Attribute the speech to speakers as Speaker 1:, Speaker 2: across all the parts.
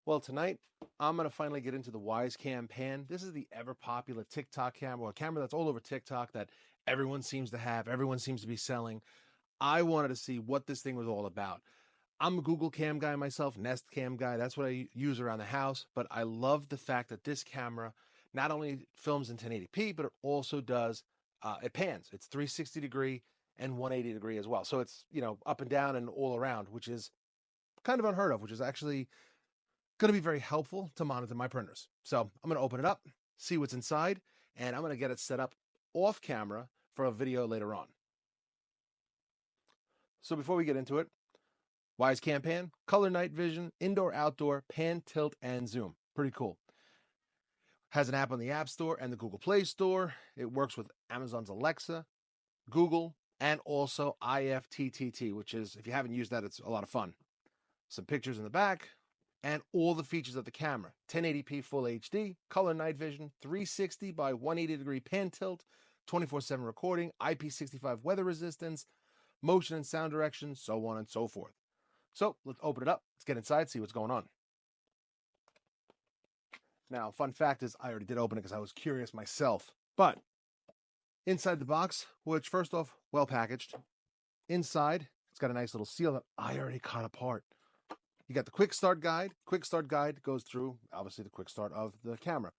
Speaker 1: Well, tonight I'm going to finally get into the Wyze Cam Pan. This is the ever popular TikTok camera, or a camera that's all over TikTok that everyone seems to have, everyone seems to be selling. I wanted to see what this thing was all about. I'm a Google Cam guy myself, Nest Cam guy. That's what I use around the house. But I love the fact that this camera not only films in 1080p, but it also does, it pans. It's 360 degree and 180 degree as well. So it's, up and down and all around, which is kind of unheard of, which is actually going to be very helpful to monitor my printers. So I'm going to open it up, see what's inside, and I'm going to get it set up off camera for a video later on. So before we get into it, Wyze Cam Pan, color night vision, indoor, outdoor, pan, tilt, and zoom. Pretty cool. Has an app on the App Store and the Google Play Store. It works with Amazon's Alexa, Google, and also IFTTT, which is, if you haven't used that, it's a lot of fun. Some pictures in the back, and all the features of the camera. 1080p full HD, color night vision, 360 by 180 degree pan tilt, 24/7 recording, IP65 weather resistance, motion and sound direction, so on and so forth. So let's open it up. Let's get inside, see what's going on. Now, fun fact is I already did open it because I was curious myself. But inside the box, which first off, well packaged. Inside, it's got a nice little seal that I already cut apart. You got the quick start guide. Quick start guide goes through, obviously, the quick start of the camera.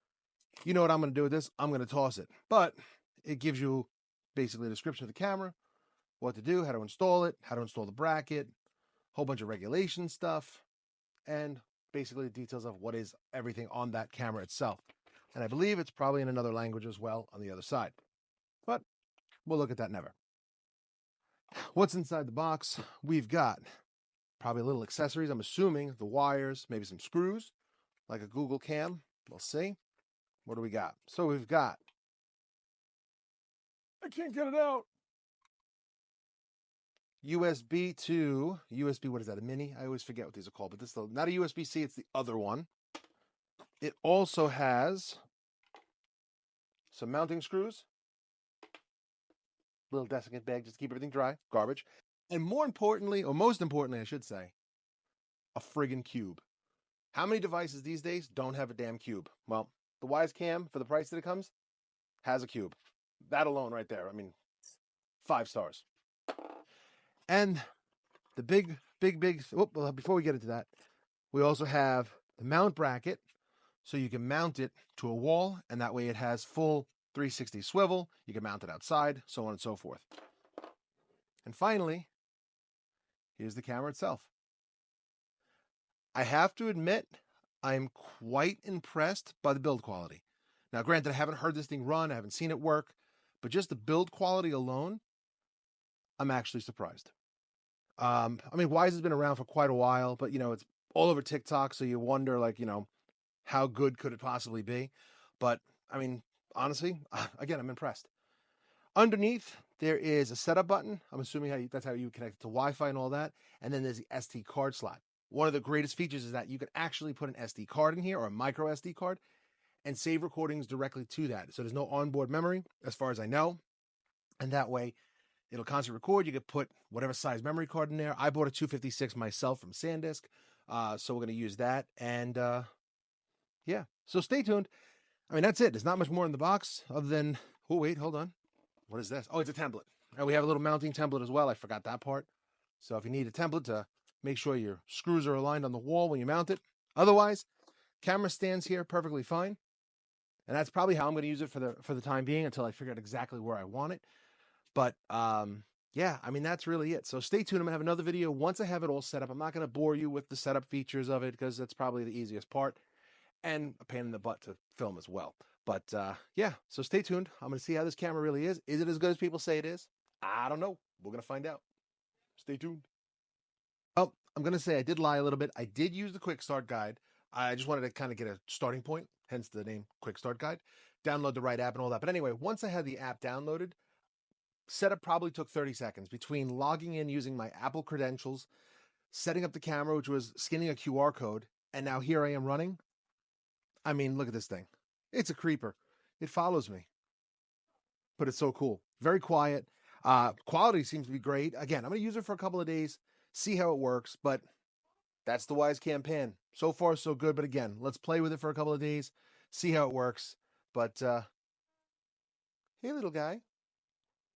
Speaker 1: You know what I'm going to do with this? I'm going to toss it. But it gives you basically a description of the camera, what to do, how to install it, how to install the bracket, a whole bunch of regulation stuff, and basically the details of what is everything on that camera itself. And I believe it's probably in another language as well on the other side. But we'll look at that never. What's inside the box? We've got probably little accessories. I'm assuming the wires, maybe some screws, like a Google Cam. We'll see. What do we got? So we've got, I can't get it out. USB to USB, what is that, a mini? I always forget what these are called, but this is not a USB-C, it's the other one. It also has some mounting screws, little desiccant bag just to keep everything dry, garbage. And more importantly, or most importantly, I should say, a friggin' cube. How many devices these days don't have a damn cube? Well, the Wyze Cam, for the price that it comes, has a cube. That alone right there, I mean, 5 stars. And the big, before we get into that, we also have the mount bracket, so you can mount it to a wall, and that way it has full 360 swivel. You can mount it outside, so on and so forth. And finally, here's the camera itself. I have to admit, I'm quite impressed by the build quality. Now, granted, I haven't heard this thing run, I haven't seen it work, but just the build quality alone, I'm actually surprised. I mean, Wyze has been around for quite a while, but, it's all over TikTok, so you wonder, how good could it possibly be? But, I mean, honestly, again, I'm impressed. Underneath, there is a setup button. I'm assuming that's how you connect it to Wi-Fi and all that. And then there's the SD card slot. One of the greatest features is that you can actually put an SD card in here, or a micro SD card, and save recordings directly to that. So there's no onboard memory, as far as I know. And that way, it'll constantly record. You could put whatever size memory card in there. I bought a 256 myself from SanDisk, so we're going to use that. And yeah, so stay tuned. I mean, that's it. There's not much more in the box other than, oh, wait, hold on. What is this? Oh, it's a template. And we have a little mounting template as well. I forgot that part. So if you need a template to make sure your screws are aligned on the wall when you mount it. Otherwise, camera stands here perfectly fine. And that's probably how I'm going to use it for the time being until I figure out exactly where I want it. But yeah, I mean, that's really it. So stay tuned. I'm going to have another video once I have it all set up. I'm not going to bore you with the setup features of it because that's probably the easiest part and a pain in the butt to film as well. But yeah, so stay tuned. I'm going to see how this camera really is. Is it as good as people say it is? I don't know. We're going to find out. Stay tuned. Oh, I'm going to say I did lie a little bit. I did use the quick start guide. I just wanted to kind of get a starting point, hence the name quick start guide. Download the right app and all that. But anyway, once I had the app downloaded, setup probably took 30 seconds between logging in using my Apple credentials, setting up the camera, which was scanning a QR code, and now here I am running. I mean, look at this thing. It's a creeper. It follows me. But it's so cool. Very quiet. Quality seems to be great. Again, I'm going to use it for a couple of days, see how it works. But that's the Wyze Cam Pan. So far, so good. But again, let's play with it for a couple of days, see how it works. But hey, little guy,